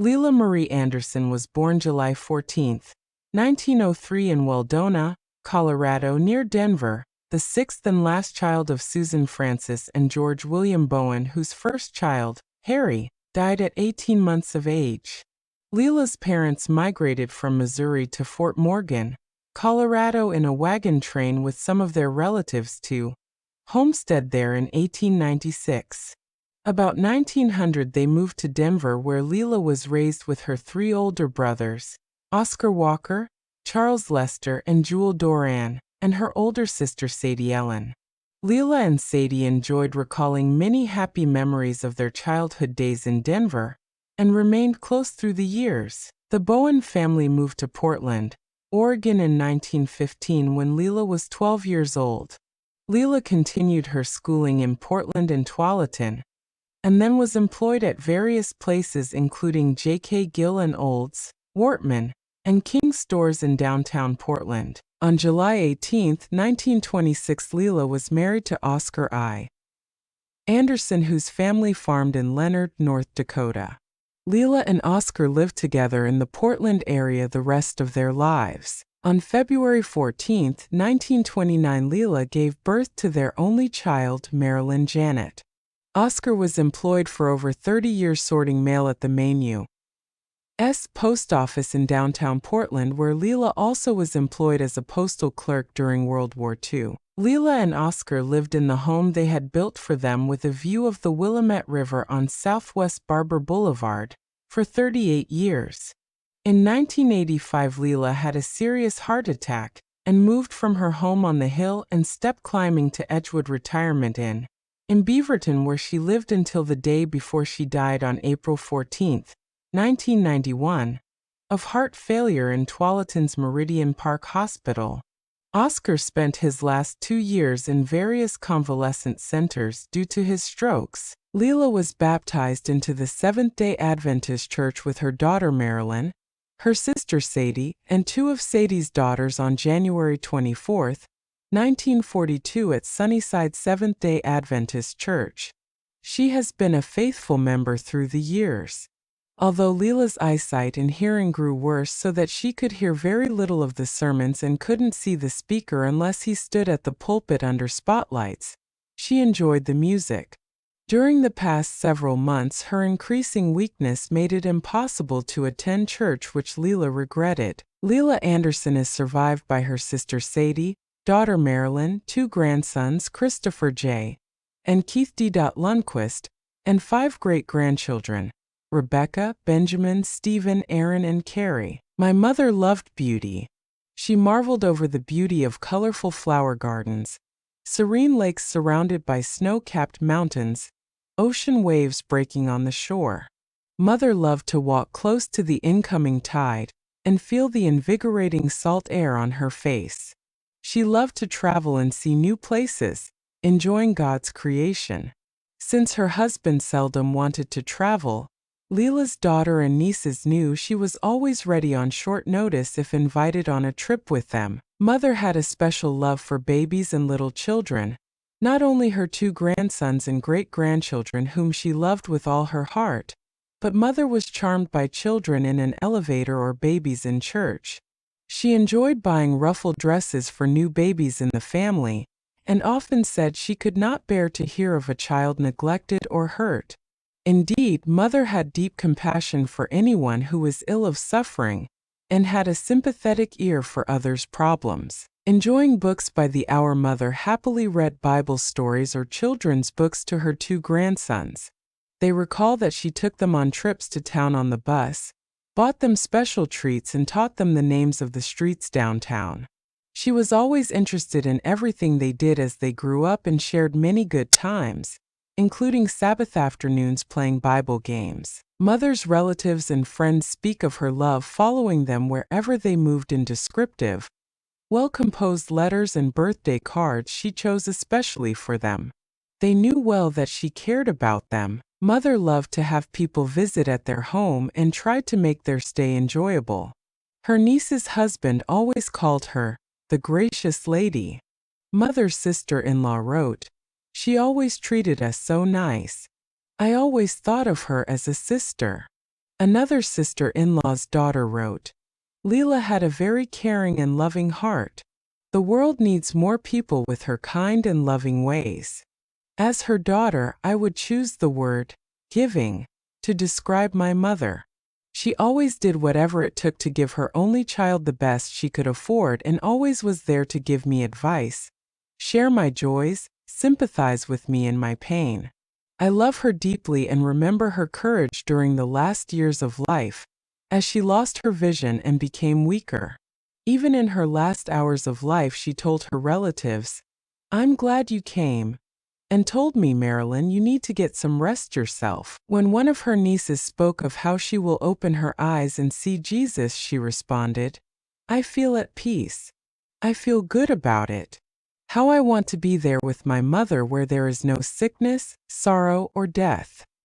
Lela Marie Anderson was born July 14, 1903 in Weldona, Colorado near Denver, the sixth and last child of Susan Frances and George William Bowen, whose first child, Harry, died at 18 months of age. Lela's parents migrated from Missouri to Fort Morgan, Colorado in a wagon train with some of their relatives to homestead there in 1896. About 1900 they moved to Denver, where Lela was raised with her three older brothers, Oscar Walker, Charles Lester, and Jewel Doran, and her older sister Sadie Ellen. Lela and Sadie enjoyed recalling many happy memories of their childhood days in Denver and remained close through the years. The Bowen family moved to Portland, Oregon in 1915 when Lela was 12 years old. Lela continued her schooling in Portland and Tualatin, and then was employed at various places including J.K. Gill and Olds, Wortman, and King stores in downtown Portland. On July 18, 1926, Lela was married to Oscar I. Anderson, whose family farmed in Leonard, North Dakota. Lela and Oscar lived together in the Portland area the rest of their lives. On February 14, 1929, Lela gave birth to their only child, Marilyn Janet. Oscar was employed for over 30 years sorting mail at the Maine U.S. Post Office in downtown Portland, where Lela also was employed as a postal clerk during World War II. Lela and Oscar lived in the home they had built for them with a view of the Willamette River on Southwest Barber Boulevard for 38 years. In 1985, Lela had a serious heart attack and moved from her home on the hill and step climbing to Edgewood Retirement Inn in Beaverton, where she lived until the day before she died on April 14, 1991, of heart failure in Tualatin's Meridian Park Hospital. Oscar spent his last 2 years in various convalescent centers due to his strokes. Lela was baptized into the Seventh-day Adventist Church with her daughter Marilyn, her sister Sadie, and two of Sadie's daughters on January 24, 1942 at Sunnyside Seventh-day Adventist Church. She has been a faithful member through the years. Although Lela's eyesight and hearing grew worse so that she could hear very little of the sermons and couldn't see the speaker unless he stood at the pulpit under spotlights, she enjoyed the music. During the past several months, her increasing weakness made it impossible to attend church, which Lela regretted. Lela Anderson is survived by her sister Sadie, daughter Marilyn, two grandsons, Christopher J. and Keith D. Lundquist, and 5 great-grandchildren, Rebecca, Benjamin, Stephen, Aaron, and Carrie. My mother loved beauty. She marveled over the beauty of colorful flower gardens, serene lakes surrounded by snow-capped mountains, ocean waves breaking on the shore. Mother loved to walk close to the incoming tide and feel the invigorating salt air on her face. She loved to travel and see new places, enjoying God's creation. Since her husband seldom wanted to travel, Lela's daughter and nieces knew she was always ready on short notice if invited on a trip with them. Mother had a special love for babies and little children, not only her 2 grandsons and great-grandchildren whom she loved with all her heart, but Mother was charmed by children in an elevator or babies in church. She enjoyed buying ruffled dresses for new babies in the family, and often said she could not bear to hear of a child neglected or hurt. Indeed, Mother had deep compassion for anyone who was ill of suffering, and had a sympathetic ear for others' problems. Enjoying books by the hour, Mother happily read Bible stories or children's books to her 2 grandsons. They recall that she took them on trips to town on the bus, bought them special treats, and taught them the names of the streets downtown. She was always interested in everything they did as they grew up and shared many good times, including Sabbath afternoons playing Bible games. Mother's relatives and friends speak of her love following them wherever they moved in descriptive, well-composed letters and birthday cards she chose especially for them. They knew well that she cared about them. Mother loved to have people visit at their home and tried to make their stay enjoyable. Her niece's husband always called her the gracious lady. Mother's sister-in-law wrote, "She always treated us so nice. I always thought of her as a sister." Another sister-in-law's daughter wrote, Lela had a very caring and loving heart. The world needs more people with her kind and loving ways. As her daughter, I would choose the word giving to describe my mother. She always did whatever it took to give her only child the best she could afford and always was there to give me advice, share my joys, sympathize with me in my pain. I love her deeply and remember her courage during the last years of life, as she lost her vision and became weaker. Even in her last hours of life, she told her relatives, I'm glad you came, and told me, Marilyn, you need to get some rest yourself. When one of her nieces spoke of how she will open her eyes and see Jesus, she responded, I feel at peace. I feel good about it. How I want to be there with my mother where there is no sickness, sorrow, or death.